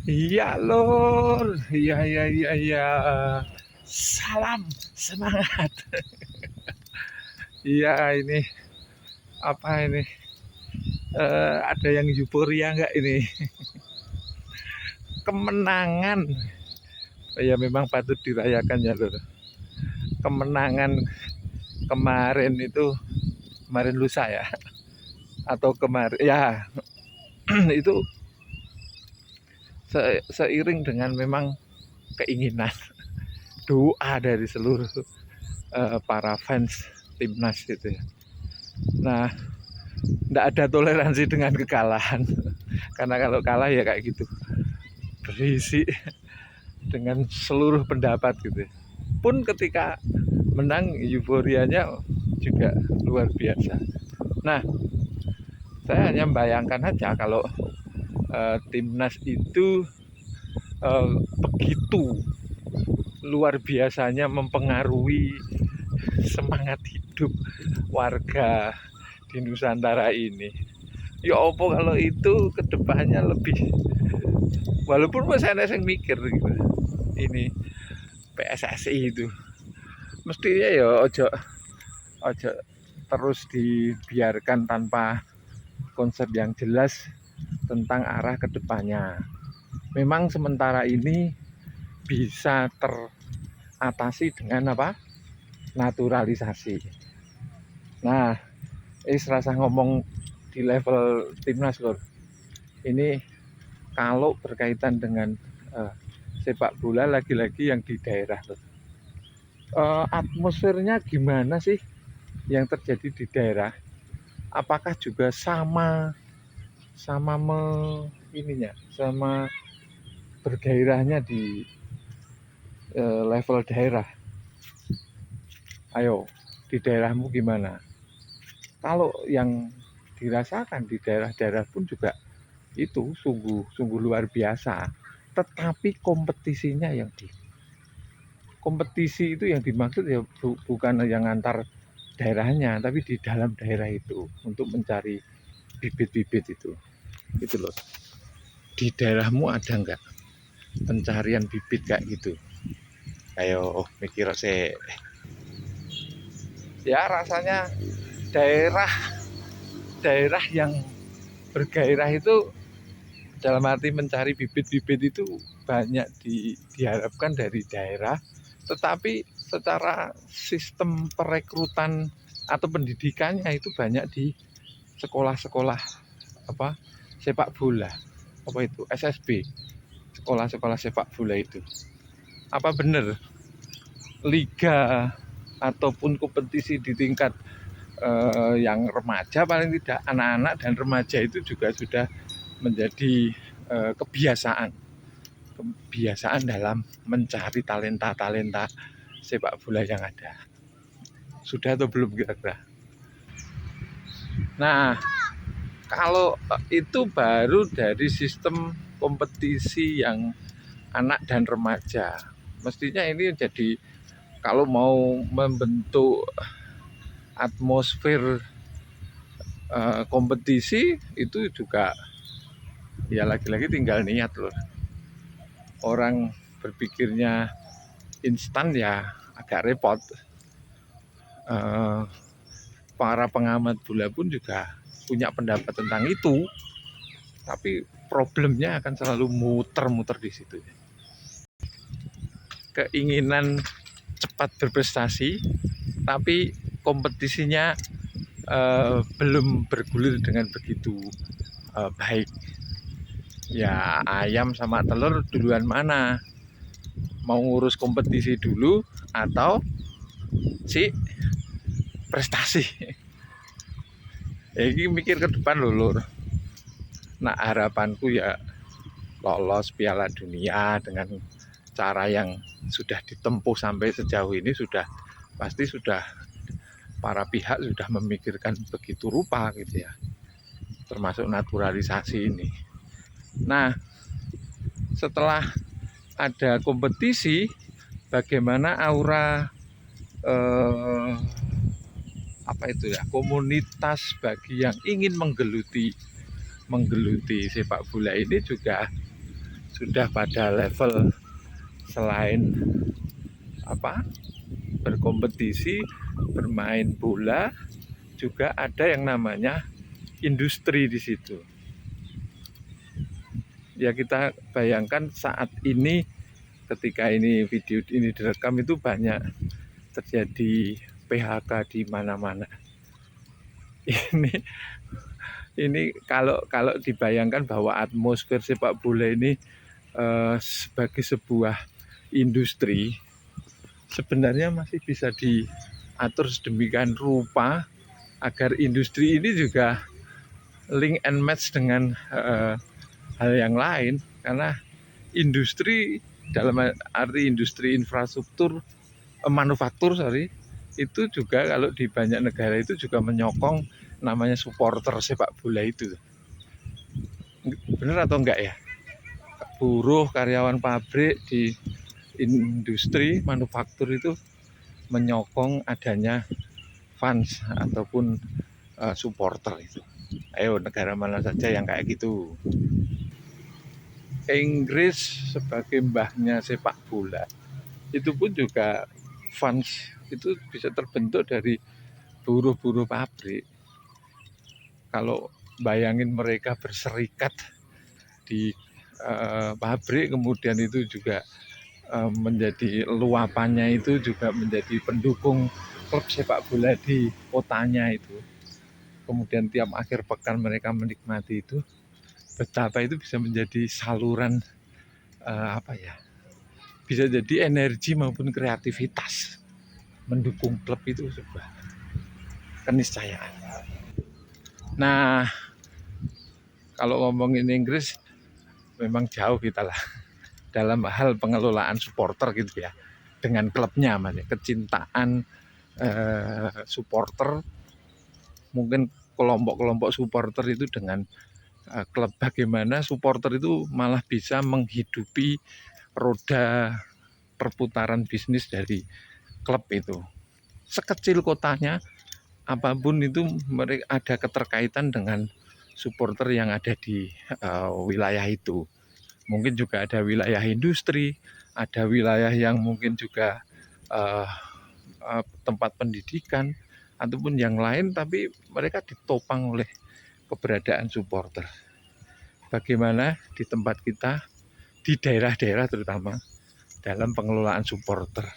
Iya lor, iya iya iya iya. Salam semangat. Iya ini apa ini? Ada yang euforia nggak ini? Kemenangan. Ya memang patut dirayakan ya lor. Kemenangan kemarin itu kemarin lusa ya atau kemarin ya itu seiring dengan memang keinginan doa dari seluruh para fans timnas gitu ya. Nah, tidak ada toleransi dengan kekalahan karena kalau kalah ya kayak gitu berisi dengan seluruh pendapat gitu. Pun ketika menang euforianya juga luar biasa. Nah, saya hanya membayangkan aja kalau timnas itu begitu luar biasanya mempengaruhi semangat hidup warga di Nusantara ini. Ya opo kalau itu kedepannya lebih, walaupun saya yang mikir gitu, ini PSSI itu mestinya ya ojo ojo terus dibiarkan tanpa konsep yang jelas tentang arah kedepannya. Memang sementara ini bisa teratasi dengan apa? Naturalisasi. Nah, serasa ngomong di level timnas lor. Ini kalau berkaitan dengan sepak bola lagi-lagi yang di daerah lor. Atmosfernya gimana sih yang terjadi di daerah? Apakah juga sama sama ininya, sama bergairahnya di level daerah? Ayo, di daerahmu gimana? Kalau yang dirasakan di daerah-daerah pun juga itu sungguh luar biasa. Tetapi kompetisinya kompetisi itu yang dimaksud ya bukan yang antar daerahnya, tapi di dalam daerah itu untuk mencari bibit-bibit itu loh. Di daerahmu ada nggak pencarian bibit kayak gitu? Ayo mikir sih. Ya rasanya daerah daerah yang bergairah itu dalam arti mencari bibit-bibit itu banyak diharapkan dari daerah, tetapi secara sistem perekrutan atau pendidikannya itu banyak di sekolah-sekolah apa sepak bola, apa itu SSB, sekolah-sekolah sepak bola itu. Apa benar liga ataupun kompetisi di tingkat yang remaja, paling tidak anak-anak dan remaja itu juga sudah menjadi kebiasaan dalam mencari talenta-talenta sepak bola yang ada. Sudah atau belum kira-kira? Nah, kalau itu baru dari sistem kompetisi yang anak dan remaja. Mestinya ini jadi kalau mau membentuk atmosfer kompetisi itu juga ya lagi-lagi tinggal niat loh. Orang berpikirnya instan ya agak repot. Para pengamat bola pun juga punya pendapat tentang itu, tapi problemnya akan selalu muter-muter di situ. Keinginan cepat berprestasi, tapi kompetisinya belum bergulir dengan begitu baik. Ya ayam sama telur duluan mana? Mau ngurus kompetisi dulu atau si prestasi? Ya ini mikir ke depan lho. Nah harapanku ya lolos Piala Dunia dengan cara yang sudah ditempuh sampai sejauh ini pasti sudah para pihak sudah memikirkan begitu rupa gitu ya, termasuk naturalisasi ini. Nah setelah ada kompetisi, bagaimana aura apa itu ya, komunitas bagi yang ingin menggeluti sepak bola ini juga sudah pada level selain berkompetisi, bermain bola, juga ada yang namanya industri di situ. Ya kita bayangkan saat ini ketika ini video ini direkam itu banyak terjadi PHK di mana-mana. Ini kalau dibayangkan bahwa atmosfer sepak bola ini sebagai sebuah industri, sebenarnya masih bisa diatur sedemikian rupa agar industri ini juga link and match dengan hal yang lain, karena industri dalam arti industri infrastruktur manufaktur itu juga kalau di banyak negara itu juga menyokong namanya supporter sepak bola itu. Bener atau enggak ya? Buruh, karyawan pabrik di industri manufaktur itu menyokong adanya fans ataupun supporter itu. Ayo negara mana saja yang kayak gitu. Inggris sebagai mbahnya sepak bola itu pun juga fans itu bisa terbentuk dari buruh-buruh pabrik. Kalau bayangin mereka berserikat di pabrik, kemudian itu juga menjadi luapannya itu juga menjadi pendukung klub sepak bola di kotanya itu. Kemudian tiap akhir pekan mereka menikmati itu, betapa itu bisa menjadi saluran bisa jadi energi maupun kreativitas mendukung klub itu sebuah keniscayaan. Nah, kalau ngomongin Inggris memang jauh kita lah dalam hal pengelolaan supporter gitu ya, dengan klubnya, kecintaan supporter, mungkin kelompok-kelompok supporter itu dengan klub, bagaimana supporter itu malah bisa menghidupi roda perputaran bisnis dari klub itu. Sekecil kotanya apapun itu mereka ada keterkaitan dengan supporter yang ada di wilayah itu. Mungkin juga ada wilayah industri, ada wilayah yang mungkin juga tempat pendidikan ataupun yang lain, tapi mereka ditopang oleh keberadaan supporter. Bagaimana di tempat kita, di daerah-daerah terutama dalam pengelolaan supporter.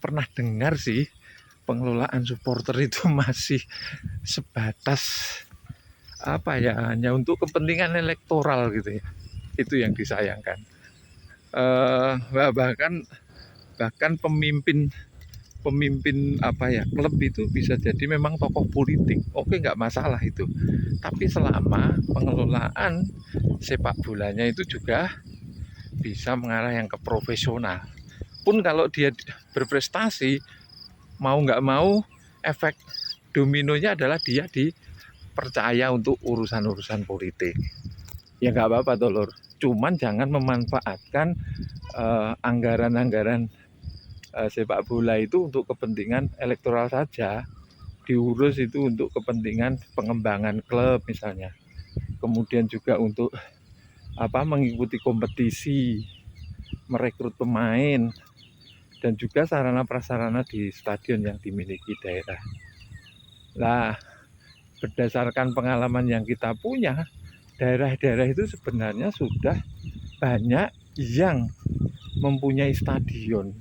Pernah dengar sih pengelolaan supporter itu masih sebatas hanya untuk kepentingan elektoral gitu ya. Itu yang disayangkan. Bahkan pemimpin klub itu bisa jadi memang tokoh politik. Oke, nggak masalah itu. Tapi selama pengelolaan sepak bolanya itu juga bisa mengarah yang ke profesional. Pun kalau dia berprestasi, mau nggak mau efek dominonya adalah dia dipercaya untuk urusan-urusan politik. Ya nggak apa-apa toh lor. Cuman jangan memanfaatkan anggaran-anggaran sepak bola itu untuk kepentingan elektoral saja. Diurus itu untuk kepentingan pengembangan klub misalnya. Kemudian juga untuk mengikuti kompetisi, merekrut pemain, dan juga sarana prasarana di stadion yang dimiliki daerah. Nah, berdasarkan pengalaman yang kita punya, daerah-daerah itu sebenarnya sudah banyak yang mempunyai stadion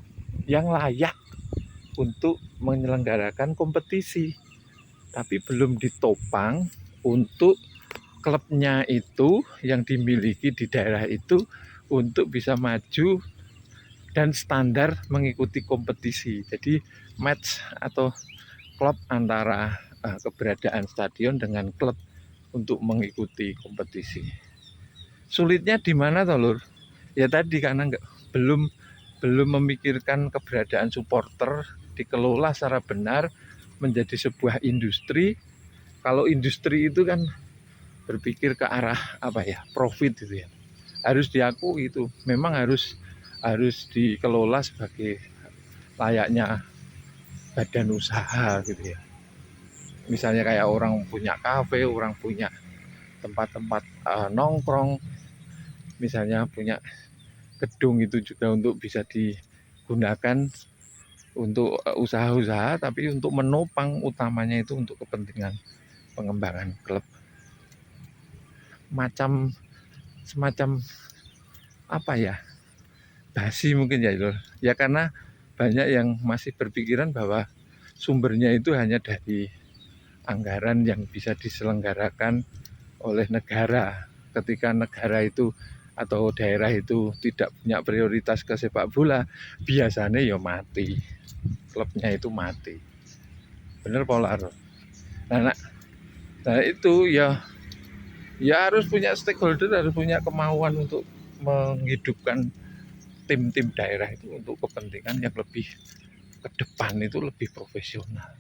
yang layak untuk menyelenggarakan kompetisi, tapi belum ditopang untuk klubnya itu yang dimiliki di daerah itu untuk bisa maju dan standar mengikuti kompetisi. Jadi match atau klub antara keberadaan stadion dengan klub untuk mengikuti kompetisi. Sulitnya di mana toh lur? Ya tadi karena belum memikirkan keberadaan supporter dikelola secara benar menjadi sebuah industri. Kalau industri itu kan berpikir ke arah profit gitu ya. Harus diakui itu memang harus dikelola sebagai layaknya badan usaha gitu ya. Misalnya kayak orang punya kafe, orang punya tempat-tempat nongkrong, misalnya punya gedung itu juga untuk bisa digunakan untuk usaha-usaha, tapi untuk menopang utamanya itu untuk kepentingan pengembangan klub. Semacam apa ya, basi mungkin ya Lur. Ya karena banyak yang masih berpikiran bahwa sumbernya itu hanya dari anggaran yang bisa diselenggarakan oleh negara. Ketika negara itu atau daerah itu tidak punya prioritas ke sepak bola, biasanya ya mati, klubnya itu mati. Bener Polar. Nah itu ya harus punya stakeholder, harus punya kemauan untuk menghidupkan tim-tim daerah itu untuk kepentingan yang lebih ke depan, itu lebih profesional.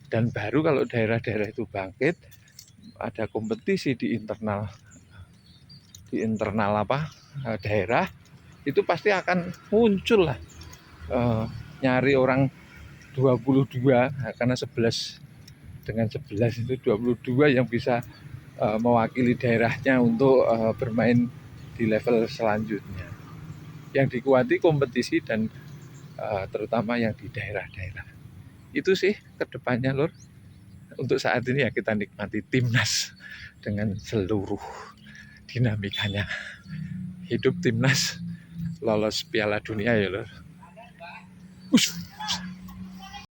Dan baru kalau daerah-daerah itu bangkit, ada kompetisi di internal daerah, itu pasti akan muncul lah nyari orang 22, karena 11 dengan 11 itu 22 yang bisa mewakili daerahnya untuk bermain di level selanjutnya. Yang dikuati kompetisi dan terutama yang di daerah-daerah. Itu sih kedepannya Lur. Untuk saat ini ya kita nikmati timnas dengan seluruh dinamikanya. Hidup timnas lolos Piala Dunia ya Lur.